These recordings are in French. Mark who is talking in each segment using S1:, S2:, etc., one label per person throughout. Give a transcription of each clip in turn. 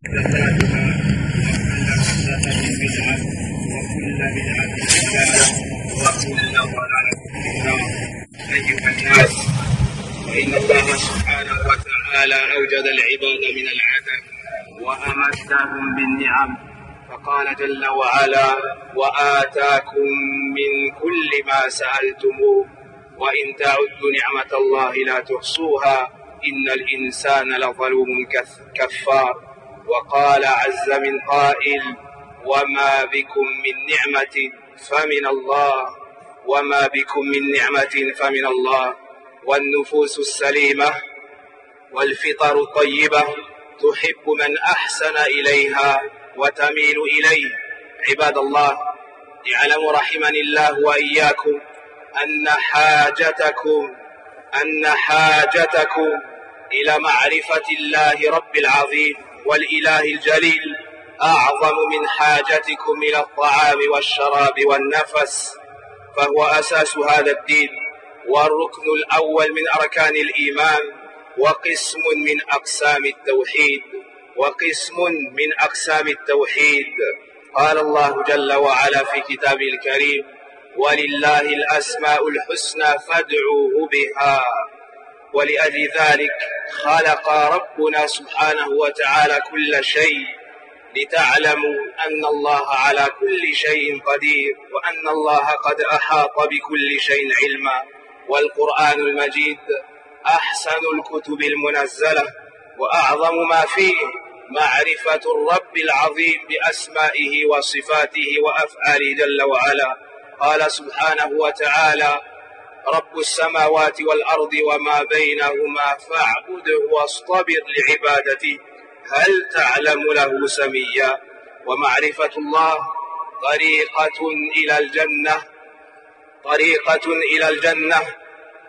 S1: محدثاتها وكل محدثة بدعة وكل بدعة ضلالة وكل ضلالة في النار. أيها الناس، فإن الله سبحانه وتعالى أوجد العباد من العدم وأمدهم بالنعم، فقال جل وعلا: وآتاكم من كل ما سألتموه وإن تعدوا نعمة الله لا تحصوها إن الإنسان لظلوم كفار. وقال عز من قائل: وما بكم من نعمة فمن الله، وما بكم من نعمة فمن الله. والنفوس السليمة والفطر الطيبة تحب من أحسن إليها وتميل إليه. عباد الله، اعلموا رحمني الله وإياكم أن حاجتكم إلى معرفة الله رب العظيم والإله الجليل أعظم من حاجتكم إلى الطعام والشراب والنفس، فهو أساس هذا الدين والركن الأول من أركان الإيمان وقسم من أقسام التوحيد. قال الله جل وعلا في كتابه الكريم: ولله الأسماء الحسنى فادعوه بها. ولأجل ذلك خلق ربنا سبحانه وتعالى كل شيء لتعلموا أن الله على كل شيء قدير وأن الله قد أحاط بكل شيء علما. والقرآن المجيد أحسن الكتب المنزلة وأعظم ما فيه معرفة الرب العظيم بأسمائه وصفاته وأفعاله جل وعلا. قال سبحانه وتعالى: رب السماوات والأرض وما بينهما فاعبده واصطبر لعبادته هل تعلم له سميا. ومعرفة الله طريقة إلى الجنة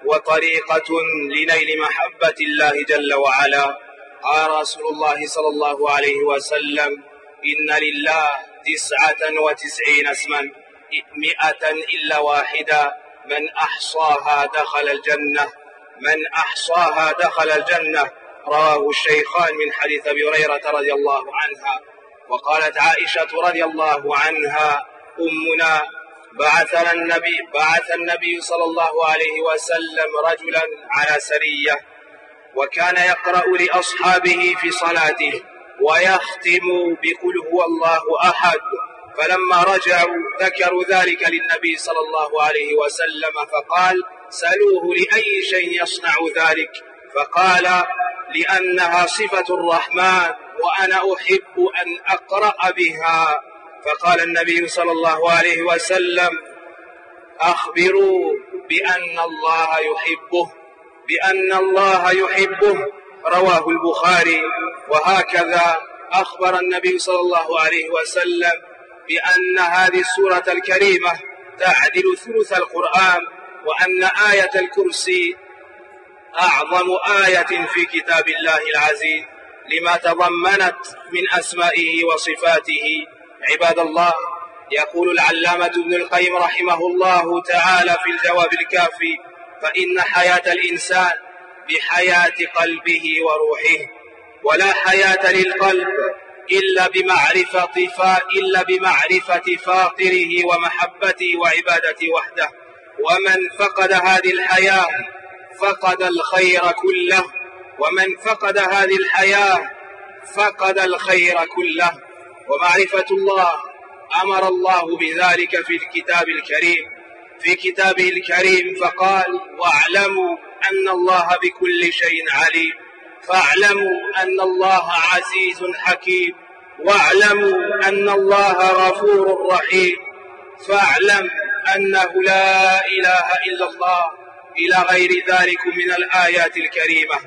S1: وطريقة لنيل محبة الله جل وعلا. قال رسول الله صلى الله عليه وسلم: إن لله 99 اسما 100 إلا واحدا من أحصاها دخل الجنة. رواه الشيخان من حديث أبي هريرة رضي الله عنها. وقالت عائشة رضي الله عنها أمنا: بعث النبي صلى الله عليه وسلم رجلا على سرية، وكان يقرأ لأصحابه في صلاته ويختم بقل هو الله أحد. فلما رجعوا ذكروا ذلك للنبي صلى الله عليه وسلم، فقال: سألوه لأي شيء يصنع ذلك؟ فقال: لأنها صفة الرحمن وأنا أحب أن أقرأ بها. فقال النبي صلى الله عليه وسلم: أخبروا بأن الله يحبه. رواه البخاري. وهكذا أخبر النبي صلى الله عليه وسلم بأن هذه السورة الكريمة تعدل ثلث القرآن، وأن آية الكرسي أعظم آية في كتاب الله العزيز لما تضمنت من أسمائه وصفاته. عباد الله، يقول العلامة ابن القيم رحمه الله تعالى في الجواب الكافي: فإن حياة الإنسان بحياة قلبه وروحه، ولا حياة للقلب إلا بمعرفة فاطره ومحبته وعبادته وحده. ومن فقد هذه الحياة فقد الخير كله، فقد الخير كله. ومعرفة الله أمر الله بذلك في كتابه الكريم فقال: واعلموا أن الله بكل شيء عليم، فاعلموا أن الله عزيز حكيم، واعلموا أن الله غفور رحيم، فاعلم أنه لا إله إلا الله، إلى غير ذلك من الآيات الكريمة.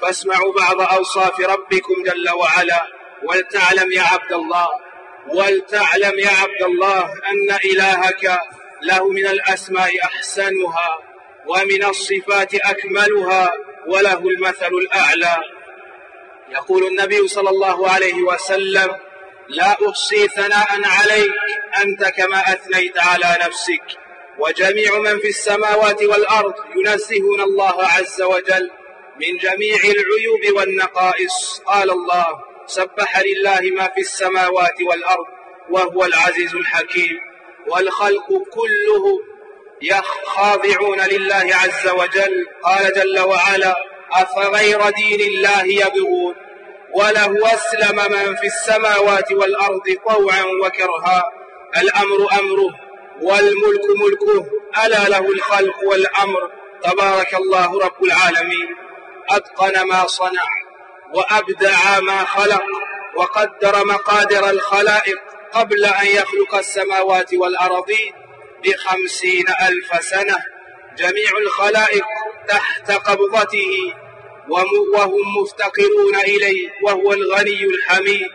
S1: فاسمعوا بعض أوصاف ربكم جل وعلا، ولتعلم يا عبد الله أن إلهك له من الأسماء أحسنها ومن الصفات أكملها وله المثل الأعلى. يقول النبي صلى الله عليه وسلم: لا أحصي ثناء عليك أنت كما أثنيت على نفسك. وجميع من في السماوات والأرض ينزهون الله عز وجل من جميع العيوب والنقائص. قال الله: سبح لله ما في السماوات والأرض وهو العزيز الحكيم. والخلق كله خاضعون لله عز وجل. قال جل وعلا: أفغير دين الله يبغون وله أسلم من في السماوات والأرض طوعا وكرها الأمر أمره والملك ملكه ألا له الخلق والأمر تبارك الله رب العالمين. أتقن ما صنع وأبدع ما خلق وقدر مقادر الخلائق قبل أن يخلق السماوات والأرضين ب50,000 سنة. جميع الخلائق تحت قبضته وهم مفتقرون إليه وهو الغني الحميد.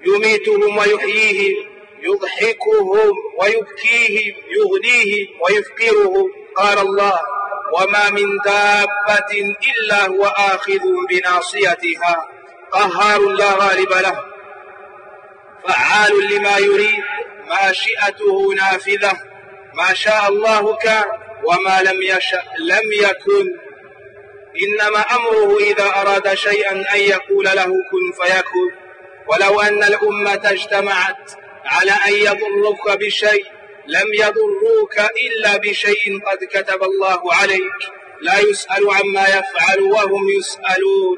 S1: يميتهم ويحييهم، يضحكهم ويبكيهم، يغنيهم ويفقرهم. قال الله: وما من دابة إلا هو آخذ بناصيتها قهار لا غالب له فعال لما يريد ماشيئته نافذة ما شاء الله كان وما لم يشأ لم يكن. إنما أمره إذا أراد شيئا أن يقول له كن فيكون. ولو أن الأمة اجتمعت على أن يضروك بشيء لم يضروك إلا بشيء قد كتب الله عليك، لا يسأل عما يفعل وهم يسألون.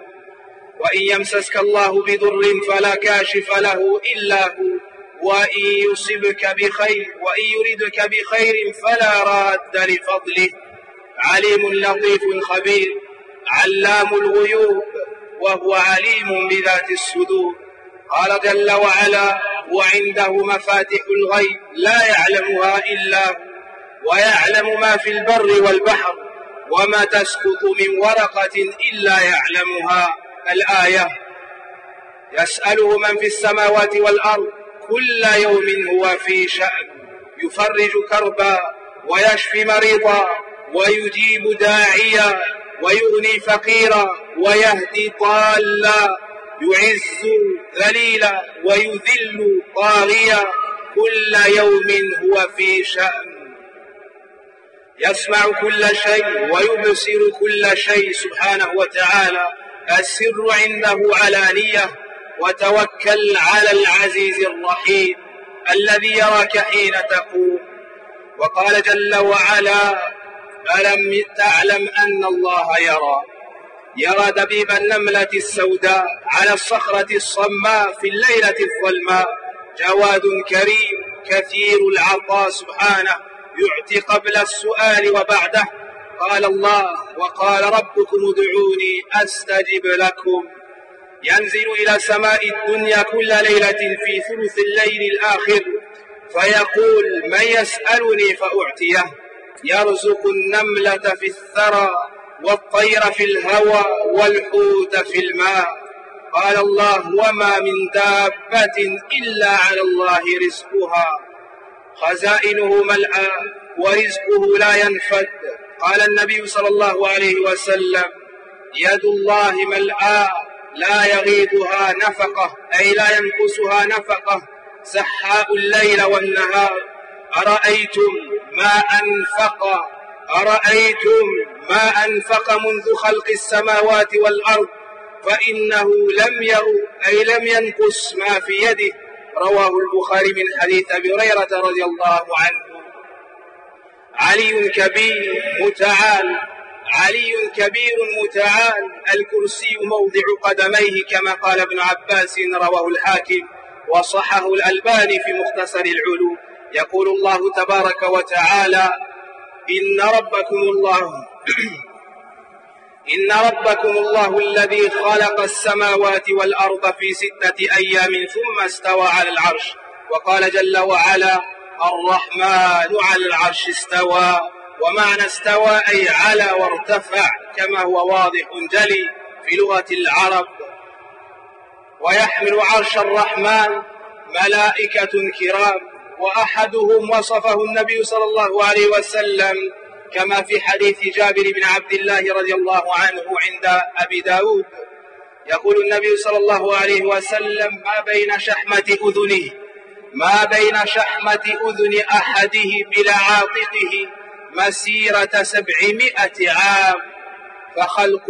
S1: وإن يمسسك الله بضر فلا كاشف له إلا هو، وإن يصبك بخير وإن يردك بخير فلا راد لفضله. عليم لطيف خبير علام الغيوب وهو عليم بذات الصدور. قال جل وعلا: وعنده مفاتح الغيب لا يعلمها إلا هو ويعلم ما في البر والبحر وما تسقط من ورقة إلا يعلمها. الآية. يسأله من في السماوات والأرض كل يوم هو في شأن، يفرج كربا ويشفي مريضا ويجيب داعيا ويغني فقيرا ويهدي ضالا، يعز ذليلا ويذل طاغيا، كل يوم هو في شأن. يسمع كل شيء ويبصر كل شيء سبحانه وتعالى. السر عنده علانية، وتوكل على العزيز الرحيم الذي يراك حين تقوم. وقال جل وعلا: ألم تعلم أن الله يرى دبيب النملة السوداء على الصخرة الصماء في الليلة الظلماء، جواد كريم كثير العطاء سبحانه، يعطي قبل السؤال وبعده. قال الله: وقال ربكم ادعوني أستجب لكم. ينزل إلى سماء الدنيا كل ليلة في ثلث الليل الآخر فيقول: من يسألني فأعطيه. يرزق النملة في الثرى والطير في الهوى والحوت في الماء. قال الله: وما من دابة إلا على الله رزقها، خزائنه ملأى ورزقه لا ينفد. قال النبي صلى الله عليه وسلم: يد الله ملأى لا يغيضها نفقة، أي لا ينقصها نفقة، سحاء الليل والنهار. أرأيتم ما أنفق منذ خلق السماوات والأرض فإنه لم يغض، أي لم ينقص ما في يده. رواه البخاري من حديث أبي هريرة رضي الله عنه. علي كبير متعال، الكرسي موضع قدميه كما قال ابن عباس. رواه الحاكم وصححه الألباني في مختصر العلوم. يقول الله تبارك وتعالى: إن ربكم الله الذي خلق السماوات والأرض في 6 أيام ثم استوى على العرش. وقال جل وعلا: الرحمن على العرش استوى. ومعنى استوى أي على وارتفع، كما هو واضح جلي في لغة العرب. ويحمل عرش الرحمن ملائكة كرام، وأحدهم وصفه النبي صلى الله عليه وسلم كما في حديث جابر بن عبد الله رضي الله عنه عند أبي داود. يقول النبي صلى الله عليه وسلم: ما بين شحمة أذن أحده بلا عاتقه مسيرة 700 عام، فخلق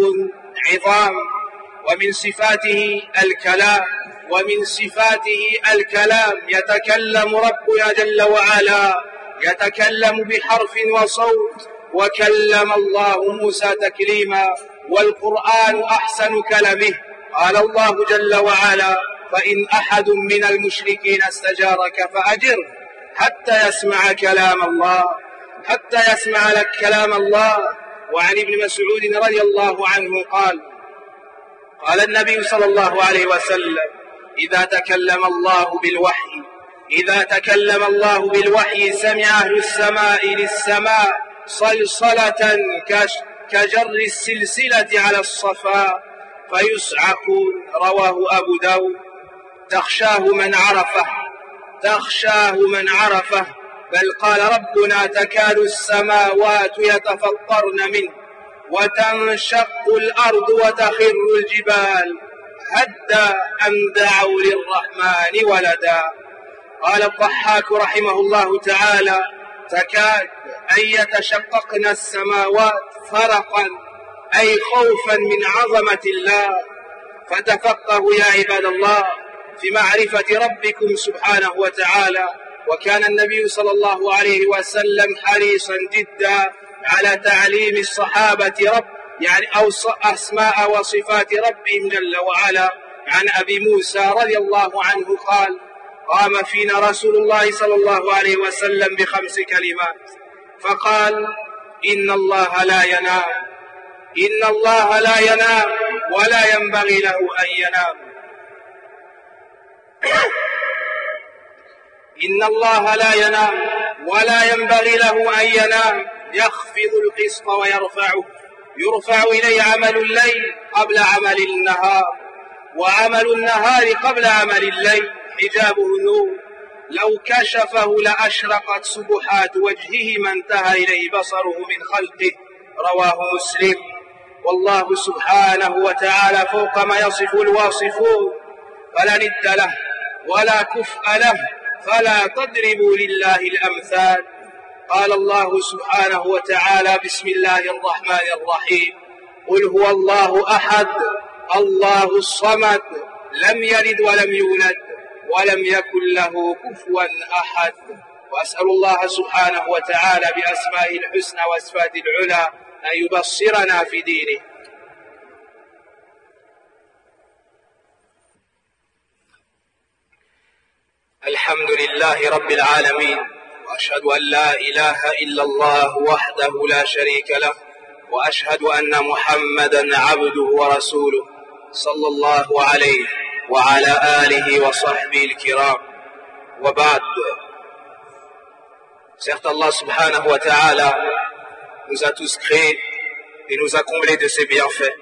S1: عظام ومن صفاته الكلام، ومن صفاته الكلام. يتكلم ربنا جل وعلا، يتكلم بحرف وصوت، وكلم الله موسى تكليما، والقرآن أحسن كلمه. قال الله جل وعلا: فإن أحد من المشركين استجارك فأجره حتى يسمع كلام الله، حتى يسمع لك كلام الله. وعن ابن مسعود رضي الله عنه قال النبي صلى الله عليه وسلم: إذا تكلم الله بالوحي سمع أهل السماء للسماء صلصلة كجر السلسلة على الصفا فيصعقون. رواه أبو داود. تخشاه من عرفه. بل قال ربنا: تكاد السماوات يتفطرن منه وتنشق الأرض وتخر الجبال هدا أن دعوا للرحمن ولدا. قال الضحاك رحمه الله تعالى: تكاد أن يتشققن السماوات فرقا، أي خوفا من عظمة الله. فتفقهوا يا عباد الله في معرفة ربكم سبحانه وتعالى. وكان النبي صلى الله عليه وسلم حريصا جدا على تعليم الصحابة أو أسماء وصفات ربهم جل وعلا. عن أبي موسى رضي الله عنه قال: قام فينا رسول الله صلى الله عليه وسلم ب5 كلمات فقال: إن الله لا ينام ولا ينبغي له أن ينام. إن الله لا ينام ولا ينبغي له أن ينام، يخفض القسط ويرفعه، يرفع إليه عمل الليل قبل عمل النهار، وعمل النهار قبل عمل الليل حجابه النور، لو كشفه لأشرقت سبحات وجهه ما انتهى إليه بصره من خلقه. رواه مسلم. والله سبحانه وتعالى فوق ما يصف الواصفون، فلا ند له ولا كفء له، فلا تضربوا لله الأمثال. قال الله سبحانه وتعالى: بسم الله الرحمن الرحيم: قل هو الله أحد الله الصمد لم يلد ولم يولد ولم يكن له كفوا أحد. وأسأل الله سبحانه وتعالى بأسمائه الحسنى وصفاته العلى أن يبصرنا في دينه. الحمد لله رب العالمين، وأشهد أن لا إله إلا الله وحده لا شريك له، وأشهد أن محمدا عبده ورسوله صلى الله عليه وعلى آله وصحبه الكرام. وبعد. Certes, Allah subhanahu wa ta'ala nous a tous créés et nous a comblés de ses bienfaits.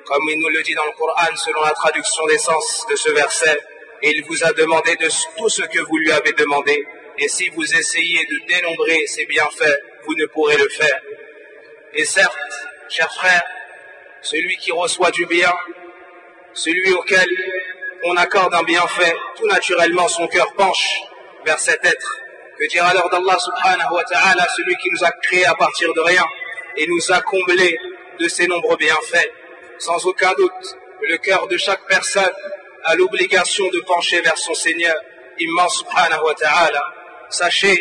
S1: Comme il nous le dit dans le Coran, selon la traduction des sens de ce verset, il vous a demandé de tout ce que vous lui avez demandé. Et si vous essayez de dénombrer ses bienfaits, vous ne pourrez le faire. Et certes, chers frères, celui qui reçoit du bien, celui auquel on accorde un bienfait, tout naturellement son cœur penche vers cet être. Que dire alors d'Allah subhanahu wa ta'ala, celui qui nous a créés à partir de rien et nous a comblés de ses nombreux bienfaits. Sans aucun doute, le cœur de chaque personne a l'obligation de pencher vers son Seigneur immense subhanahu wa ta'ala. Sachez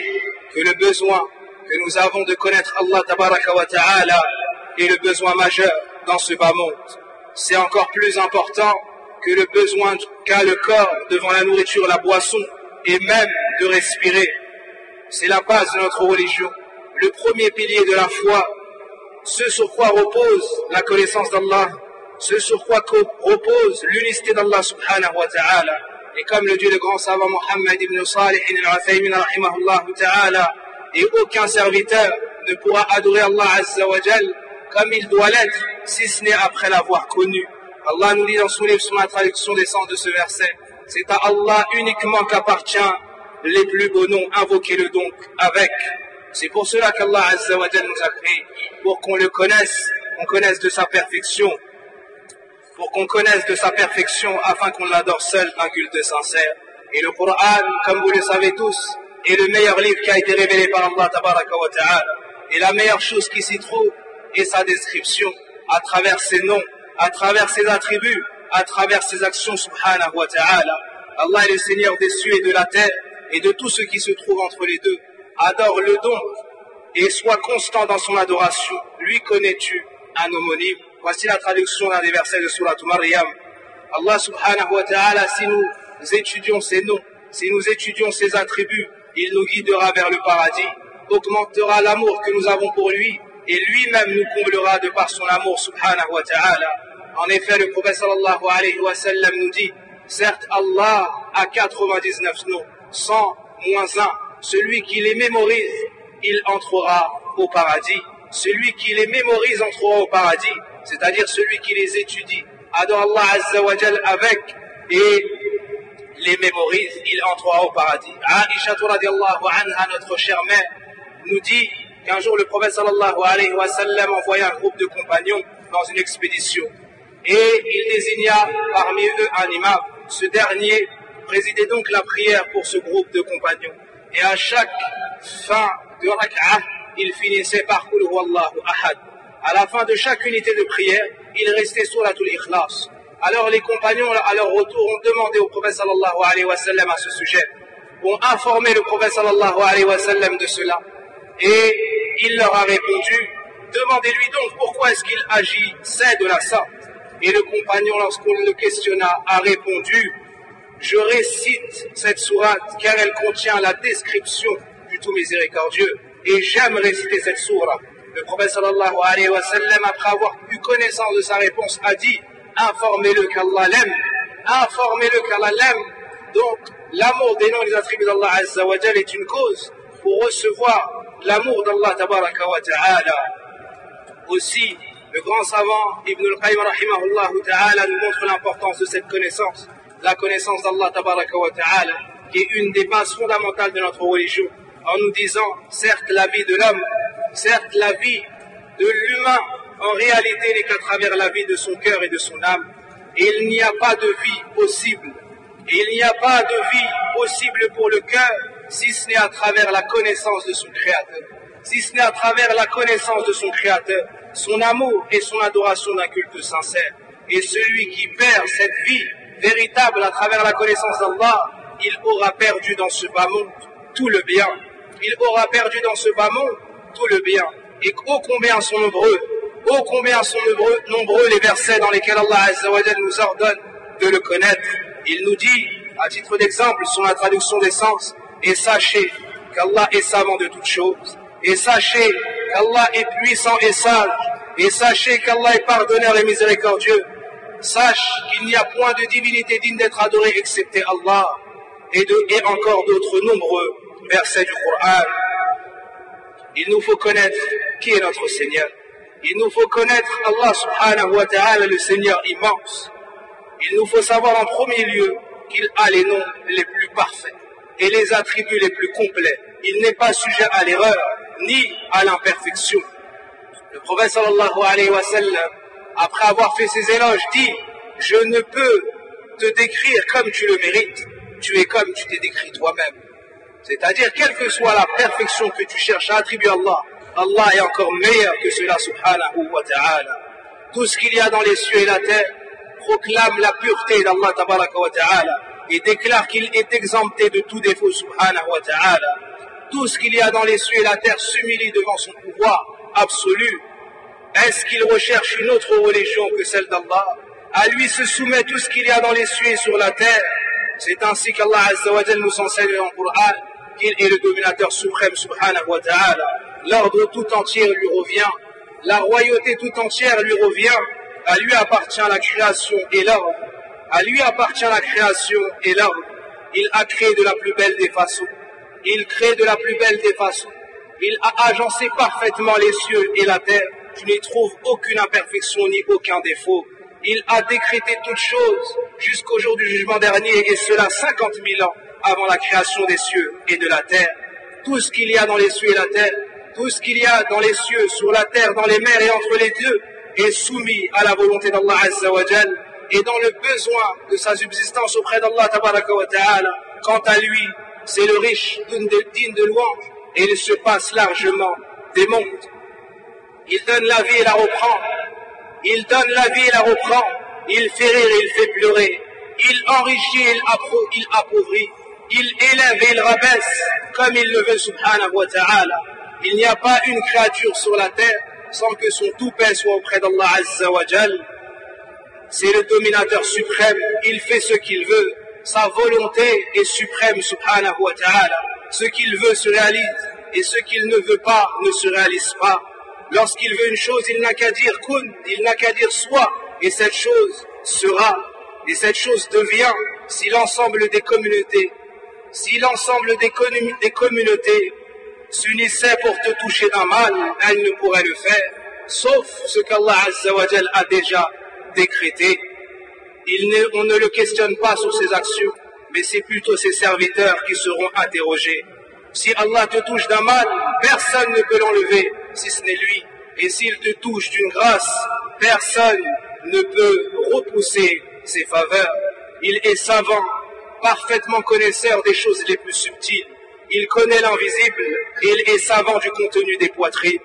S1: que le besoin que nous avons de connaître Allah tabaraka wa ta'ala est le besoin majeur dans ce bas monde. C'est encore plus important que le besoin qu'a le corps devant la nourriture, la boisson et même de respirer. C'est la base de notre religion, le premier pilier de la foi, ce sur quoi repose la connaissance d'Allah, ce sur quoi repose l'unicité d'Allah subhanahu wa ta'ala. Et comme le dit le grand savant Mohammed ibn Salih al-Uthaymin rahimahullah ta'ala, et aucun serviteur ne pourra adorer Allah azza wa jal comme il doit l'être, si ce n'est après l'avoir connu. Allah nous dit dans son livre, sur la traduction des sens de ce verset, c'est à Allah uniquement qu'appartient les plus beaux noms, invoquez-le donc avec. C'est pour cela qu'Allah azza wa jal nous a créés, pour qu'on le connaisse, qu'on connaisse de sa perfection, afin qu'on l'adore seul d'un culte sincère. Et le Coran, comme vous le savez tous, est le meilleur livre qui a été révélé par Allah tabaraka wa ta'ala. Et la meilleure chose qui s'y trouve est sa description, à travers ses noms, à travers ses attributs, à travers ses actions, subhanahu wa ta'ala. Allah est le Seigneur des cieux et de la terre et de tout ce qui se trouve entre les deux. Adore-le donc et sois constant dans son adoration. Lui connais-tu un homonyme? Voici la traduction d'un des versets de Surat Maryam. Allah subhanahu wa ta'ala, si nous étudions ses noms, si nous étudions ses attributs, il nous guidera vers le paradis, augmentera l'amour que nous avons pour lui et lui-même nous comblera de par son amour subhanahu wa ta'ala. En effet, le prophète sallallahu alayhi wa sallam nous dit, certes Allah a 99 noms, 100 moins 1. Celui qui les mémorise, il entrera au paradis. Celui qui les mémorise entrera au paradis, c'est-à-dire celui qui les étudie, adore Allah Azza wa Jal avec et les mémorise, il entrera au paradis. Aisha radiallahu anha, notre chère mère, nous dit qu'un jour le prophète sallallahu alayhi wa sallam envoya un groupe de compagnons dans une expédition et il désigna parmi eux un imam. Ce dernier présidait donc la prière pour ce groupe de compagnons et à chaque fin de rak'ah, il finissait par Qul huwallahu ahad. À la fin de chaque unité de prière, il restait suratul Ikhlas. Alors les compagnons, à leur retour, ont demandé au prophète sallallahu alayhi wa sallam à ce sujet, ont informé le prophète sallallahu alayhi wa sallam de cela. Et il leur a répondu, demandez-lui donc pourquoi est-ce qu'il agissait de la sorte. Et le compagnon, lorsqu'on le questionna, a répondu, je récite cette sourate car elle contient la description du tout miséricordieux. Et j'aime réciter cette sourate. Le prophète sallallahu alayhi wa sallam, après avoir eu connaissance de sa réponse, a dit, informez-le qu'Allah l'aime, informez-le qu'Allah l'aime. Donc, l'amour des noms et des attributs d'Allah Azza wa Jal est une cause pour recevoir l'amour d'Allah tabaraka wa ta'ala. Aussi, le grand savant Ibn al-Qayyim rahimahullah ta'ala nous montre l'importance de cette connaissance, la connaissance d'Allah tabaraka wa ta'ala, qui est une des bases fondamentales de notre religion, en nous disant, certes la vie de l'homme, certes la vie de l'humain, en réalité n'est qu'à travers la vie de son cœur et de son âme. Et il n'y a pas de vie possible. Et il n'y a pas de vie possible pour le cœur si ce n'est à travers la connaissance de son Créateur. Si ce n'est à travers la connaissance de son Créateur, son amour et son adoration d'un culte sincère. Et celui qui perd cette vie véritable à travers la connaissance d'Allah, il aura perdu dans ce bas monde tout le bien. Il aura perdu dans ce bas monde tout le bien. Et ô combien sont nombreux les versets dans lesquels Allah Azza wa Jal nous ordonne de le connaître. Il nous dit, à titre d'exemple, sur la traduction des sens, et sachez qu'Allah est savant de toutes choses, et sachez qu'Allah est puissant et sage, et sachez qu'Allah est pardonneur et miséricordieux. Sache qu'il n'y a point de divinité digne d'être adorée excepté Allah, et encore d'autres nombreux versets du Coran. Il nous faut connaître qui est notre Seigneur. Il nous faut connaître Allah subhanahu wa ta'ala, le Seigneur immense. Il nous faut savoir en premier lieu qu'il a les noms les plus parfaits et les attributs les plus complets. Il n'est pas sujet à l'erreur ni à l'imperfection. Le prophète sallallahu alayhi wa sallam, après avoir fait ses éloges, dit, je ne peux te décrire comme tu le mérites, tu es comme tu t'es décrit toi-même. C'est-à-dire, quelle que soit la perfection que tu cherches à attribuer à Allah, Allah est encore meilleur que cela, subhanahu wa ta'ala. Tout ce qu'il y a dans les cieux et la terre proclame la pureté d'Allah tabaraka wa ta'ala et déclare qu'il est exempté de tout défaut, subhanahu wa ta'ala. Tout ce qu'il y a dans les cieux et la terre s'humilie devant son pouvoir absolu. Est-ce qu'il recherche une autre religion que celle d'Allah? À lui se soumet tout ce qu'il y a dans les cieux et sur la terre. C'est ainsi qu'Allah Azza wa Jal nous enseigne dans le Coran qu'il est le dominateur suprême, subhanahu wa ta'ala. L'ordre tout entier lui revient, la royauté tout entière lui revient, à lui appartient la création et l'ordre, à lui appartient la création et l'ordre. Il a créé de la plus belle des façons, il crée de la plus belle des façons, il a agencé parfaitement les cieux et la terre, tu n'y trouves aucune imperfection ni aucun défaut. Il a décrété toutes choses jusqu'au jour du jugement dernier, et cela 50 000 ans avant la création des cieux et de la terre. Tout ce qu'il y a dans les cieux et la terre, tout ce qu'il y a dans les cieux, sur la terre, dans les mers et entre les deux, est soumis à la volonté d'Allah Azza wa Jal et dans le besoin de sa subsistance auprès d'Allah Tabaraka wa Ta'ala. Quant à lui, c'est le riche digne de louange et il se passe largement des mondes. Il donne la vie et la reprend. Il donne la vie et la reprend. Il fait rire et il fait pleurer. Il enrichit et il appauvrit. Il élève et il rabaisse comme il le veut, subhanahu wa ta'ala. Il n'y a pas une créature sur la terre sans que son tout-paix soit auprès d'Allah Azza wa Jal. C'est le dominateur suprême. Il fait ce qu'il veut. Sa volonté est suprême, subhanahu wa ta'ala. Ce qu'il veut se réalise et ce qu'il ne veut pas ne se réalise pas. Lorsqu'il veut une chose, il n'a qu'à dire kun, il n'a qu'à dire soit, et cette chose sera. Et cette chose devient si l'ensemble des communautés s'unissaient pour te toucher d'un mal, elles ne pourraient le faire, sauf ce qu'Allah Azza wa Jal a déjà décrété. On ne le questionne pas sur ses actions, mais c'est plutôt ses serviteurs qui seront interrogés. Si Allah te touche d'un mal, personne ne peut l'enlever, si ce n'est lui. Et s'il te touche d'une grâce, personne ne peut repousser ses faveurs. Il est savant, parfaitement connaisseur des choses les plus subtiles. Il connaît l'invisible et il est savant du contenu des poitrines.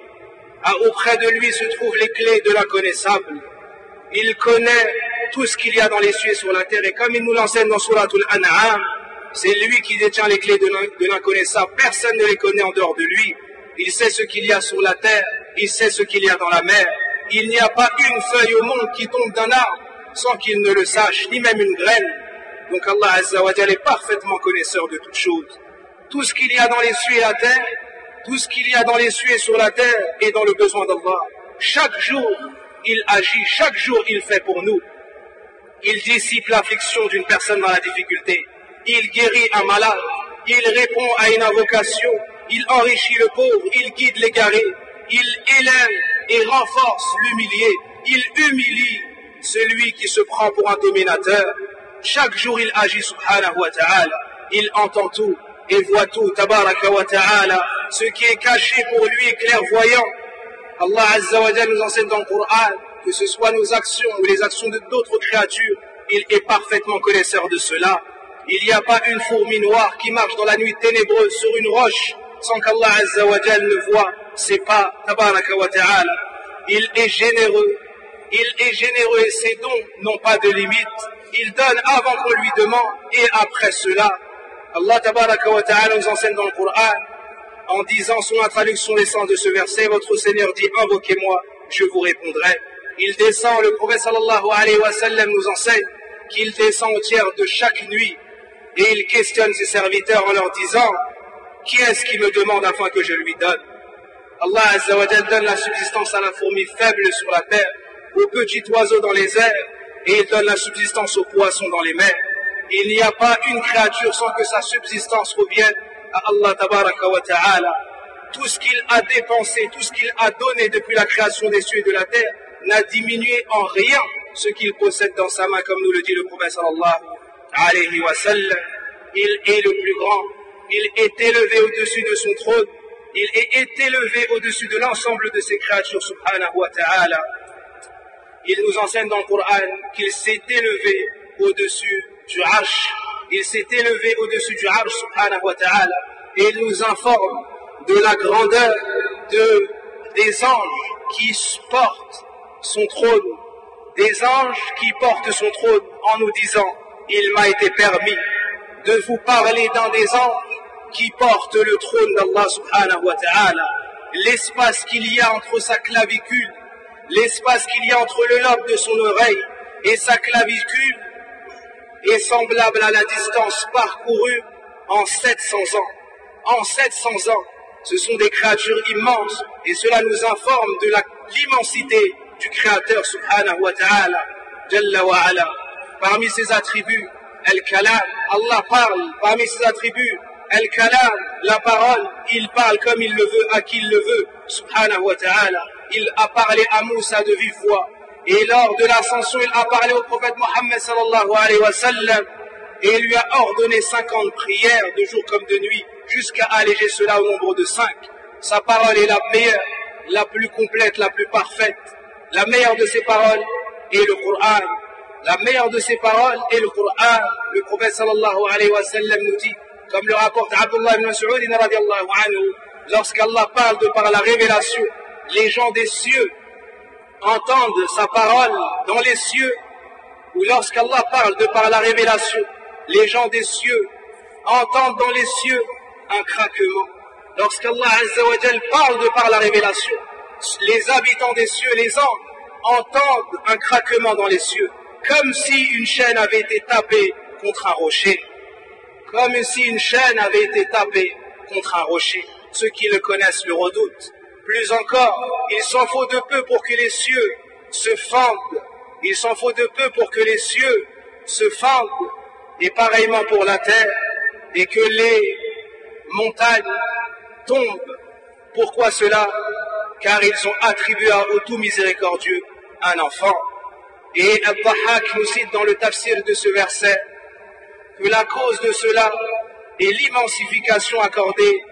S1: Auprès de lui se trouvent les clés de l'inconnaissable. Il connaît tout ce qu'il y a dans les cieux et sur la terre. Et comme il nous l'enseigne dans Suratul An'am, c'est lui qui détient les clés de l'inconnaissable. Personne ne les connaît en dehors de lui. Il sait ce qu'il y a sur la terre. Il sait ce qu'il y a dans la mer. Il n'y a pas une feuille au monde qui tombe d'un arbre sans qu'il ne le sache, ni même une graine. Donc Allah Azza wa Jalla est parfaitement connaisseur de toutes choses. Tout ce qu'il y a dans les cieux et la terre, tout ce qu'il y a dans les cieux et sur la terre est dans le besoin d'Allah. Chaque jour, il agit, chaque jour, il fait pour nous. Il dissipe l'affliction d'une personne dans la difficulté. Il guérit un malade. Il répond à une invocation. Il enrichit le pauvre. Il guide l'égaré. Il élève et renforce l'humilié. Il humilie celui qui se prend pour un dominateur. Chaque jour, il agit, subhanahu wa ta'ala. Il entend tout et voit tout, tabaraka wa ta'ala. Ce qui est caché pour lui est clairvoyant. Allah Azza wa Jalla nous enseigne dans le Coran, que ce soit nos actions ou les actions d'autres créatures, il est parfaitement connaisseur de cela. Il n'y a pas une fourmi noire qui marche dans la nuit ténébreuse sur une roche sans qu'Allah Azza wa Jalla le voie. C'est pas, tabaraka wa ta'ala. Il est généreux et ses dons n'ont pas de limite. Il donne avant qu'on lui demande et après cela. Allah tabaraka wa ta'ala nous enseigne dans le Coran en disant sur la traduction l'essence de ce verset, votre Seigneur dit invoquez-moi, je vous répondrai. Il descend, le prophète sallallahu alayhi wa sallam nous enseigne qu'il descend au tiers de chaque nuit et il questionne ses serviteurs en leur disant qui est-ce qui me demande afin que je lui donne. Allah Azza wa Jalla donne la subsistance à la fourmi faible sur la terre, au petit oiseau dans les airs, et il donne la subsistance aux poissons dans les mers. Il n'y a pas une créature sans que sa subsistance revienne à Allah tabaraka wa ta'ala. Tout ce qu'il a dépensé, tout ce qu'il a donné depuis la création des cieux et de la terre n'a diminué en rien ce qu'il possède dans sa main, comme nous le dit le prophète sallallahu alayhi wa sallam. Il est le plus grand, il est élevé au-dessus de son trône, il est élevé au-dessus de l'ensemble de ses créatures, subhanahu wa ta'ala. Il nous enseigne dans le Coran qu'il s'est élevé au-dessus du Arsh. Il s'est élevé au-dessus du Arsh, subhanahu wa ta'ala. Et il nous informe de la grandeur des anges qui portent son trône. Des anges qui portent son trône en nous disant, il m'a été permis de vous parler d'un des anges qui porte le trône d'Allah, subhanahu wa ta'ala. L'espace qu'il y a entre sa clavicule, l'espace qu'il y a entre le lobe de son oreille et sa clavicule est semblable à la distance parcourue en 700 ans. En 700 ans, ce sont des créatures immenses et cela nous informe de l'immensité du Créateur subhanahu wa ta'ala, Jalla wa ala. Parmi ses attributs, Al-Kalam, Allah parle. Parmi ses attributs, Al-Kalam, la parole, il parle comme il le veut, à qui il le veut, subhanahu wa ta'ala. Il a parlé à Moussa de vive voix. Et lors de l'ascension, il a parlé au prophète Mohammed sallallahu alayhi wa sallam. Et il lui a ordonné 50 prières de jour comme de nuit, jusqu'à alléger cela au nombre de 5. Sa parole est la meilleure, la plus complète, la plus parfaite. La meilleure de ses paroles est le Coran. La meilleure de ses paroles est le Coran. Le prophète sallallahu alayhi wa sallam nous dit, comme le rapporte Abdullah ibn Mas'ud radiallahu anhu, lorsqu'Allah parle de par la révélation, les gens des cieux entendent sa parole dans les cieux, ou lorsqu'Allah parle de par la révélation, les gens des cieux entendent dans les cieux un craquement. Lorsqu'Allah Azza wa Jal parle de par la révélation, les habitants des cieux, les anges, entendent un craquement dans les cieux, comme si une chaîne avait été tapée contre un rocher. Comme si une chaîne avait été tapée contre un rocher. Ceux qui le connaissent le redoutent. Plus encore, il s'en faut de peu pour que les cieux se fendent. Il s'en faut de peu pour que les cieux se fendent, et pareillement pour la terre, et que les montagnes tombent. Pourquoi cela? Car ils ont attribué au tout miséricordieux un enfant. Et Al-Dhahhak nous cite dans le tafsir de ce verset que la cause de cela est l'immensification accordée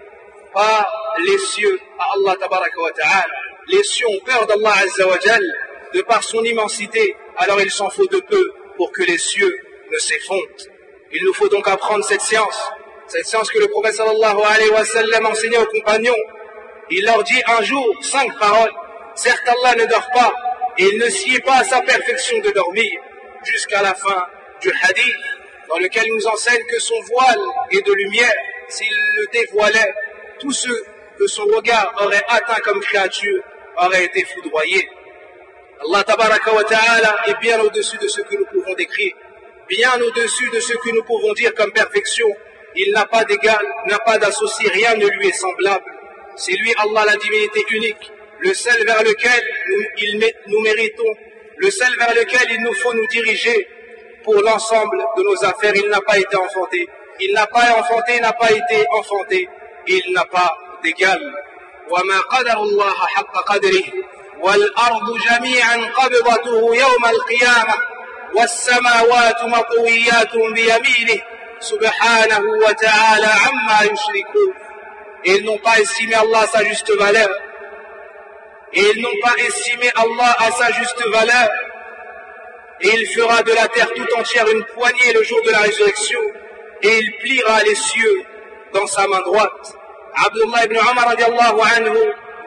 S1: par les cieux à Allah Tabaraka wa Ta'ala. Les cieux ont peur d'Allah Azza wa Jal de par son immensité, alors il s'en faut de peu pour que les cieux ne s'effondrent. Il nous faut donc apprendre cette science que le prophète sallallahu alayhi wa sallam enseignait aux compagnons. Il leur dit un jour 5 paroles. Certes, Allah ne dort pas et il ne sied pas à sa perfection de dormir jusqu'à la fin du hadith, dans lequel il nous enseigne que son voile est de lumière. S'il le dévoilait, tous ceux que son regard aurait atteint comme créature auraient été foudroyés. Allah Tabaraka wa Ta'ala est bien au-dessus de ce que nous pouvons décrire, bien au-dessus de ce que nous pouvons dire comme perfection. Il n'a pas d'égal, n'a pas d'associé, rien ne lui est semblable. C'est lui, Allah, la divinité unique, le seul vers lequel nous méritons, le seul vers lequel il nous faut nous diriger pour l'ensemble de nos affaires. Il n'a pas été enfanté, il n'a pas enfanté, n'a pas été enfanté, il n'a pas d'égal. وَمَا قَدَرُ اللَّهَ حَقَّ قَدْرِهِ وَالْأَرْضُ جَمِيعًا قَبْضَتُهُ يَوْمَ الْقِيَامَةِ وَالسَّمَاوَاتُ مَطْوِيَّاتٌ بِيَمِينِهِ سُبْحَانَهُ وَتَعَالَى عَمَّا يُشْرِكُونَ. Et ils n'ont pas estimé Allah à sa juste valeur. Et ils n'ont pas estimé Allah à sa juste valeur. Et il fera de la terre tout entière une poignée le jour de la résurrection. Et il pliera les cieux dans sa main droite. Abdullah ibn Umar radiallahu anhu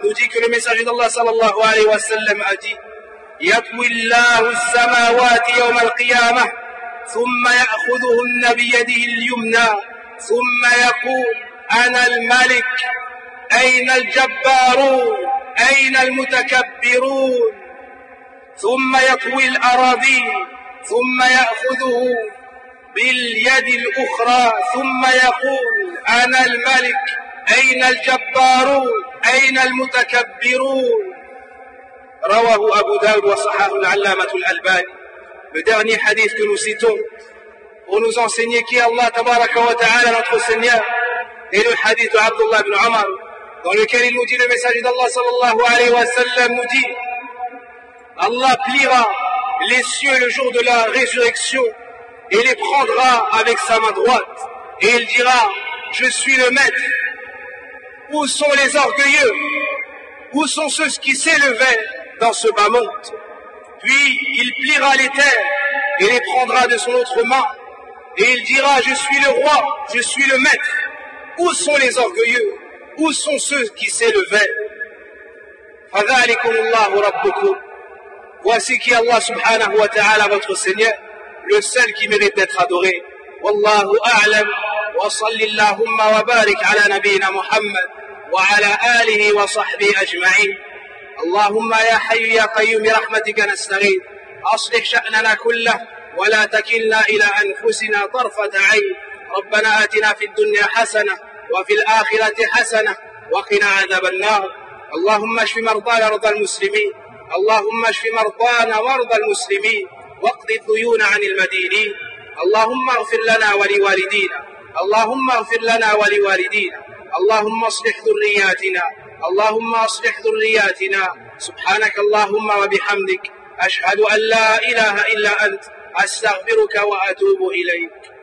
S1: nous dit que le messager d'Allah sallallahu alayhi wa sallam a dit يَطْوِي اللَّهُ السَّمَاوَاتِ يَوْمَ الْقِيَامَةِ ثُمَّ يَأْخُذُهُنَّ بِيَدِهِ الْيُمْنَى ثُمَّ يَقُولُ أنا الملك أين الجبارون أين المتكبرون ثم يطوي الأراضين ثم يأخذه باليد الأخرى ثم يقول أنا الملك أين الجبارون أين المتكبرون. رواه أبو داود وصححه العلامة الألباني. Le dernier hadith que nous citons pour nous enseigner qui est Allah Tabaraka wa Ta'ala, notre Seigneur, et le hadith de Abdullah ibn Umar, dans lequel il nous dit, le messager d'Allah sallallahu alayhi wa sallam nous dit, Allah pliera les cieux le jour de la résurrection et les prendra avec sa main droite et il dira, je suis le maître. Où sont les orgueilleux? Où sont ceux qui s'élevaient dans ce bas monde? Puis il pliera les terres et les prendra de son autre main et il dira, je suis le roi, je suis le maître. Où sont les orgueilleux? Où sont ceux qui s'élevaient? فَذَلِكُمُ اللَّهُ رَبُّكُمْ. Voici qui est Allah subhanahu wa ta'ala, votre Seigneur, le seul qui mérite d'être adoré. Wallahu a'lam. Wa salli Allahumma wa barik ala nabiyyina Muhammad wa ala alihi wa sahbihi ajma'in. Allahumma ya hayyu ya qayyum bi rahmatika nastaghiith. Aslih sha'nana kullahu wa la takilna ila anfusina tarfata 'ayn. ربنا آتنا في الدنيا حسنة وفي الآخرة حسنة وقنا عذاب النار. اللهم اشف مرضانا ومرضى المسلمين. اللهم اشف مرضانا ومرضى المسلمين واقض الديون عن المدينين. اللهم اغفر لنا ولوالدينا. اللهم اغفر لنا ولوالدينا. اللهم اصلح ذرياتنا. اللهم اصلح ذرياتنا. سبحانك اللهم وبحمدك أشهد أن لا إله إلا أنت أستغفرك وأتوب إليك.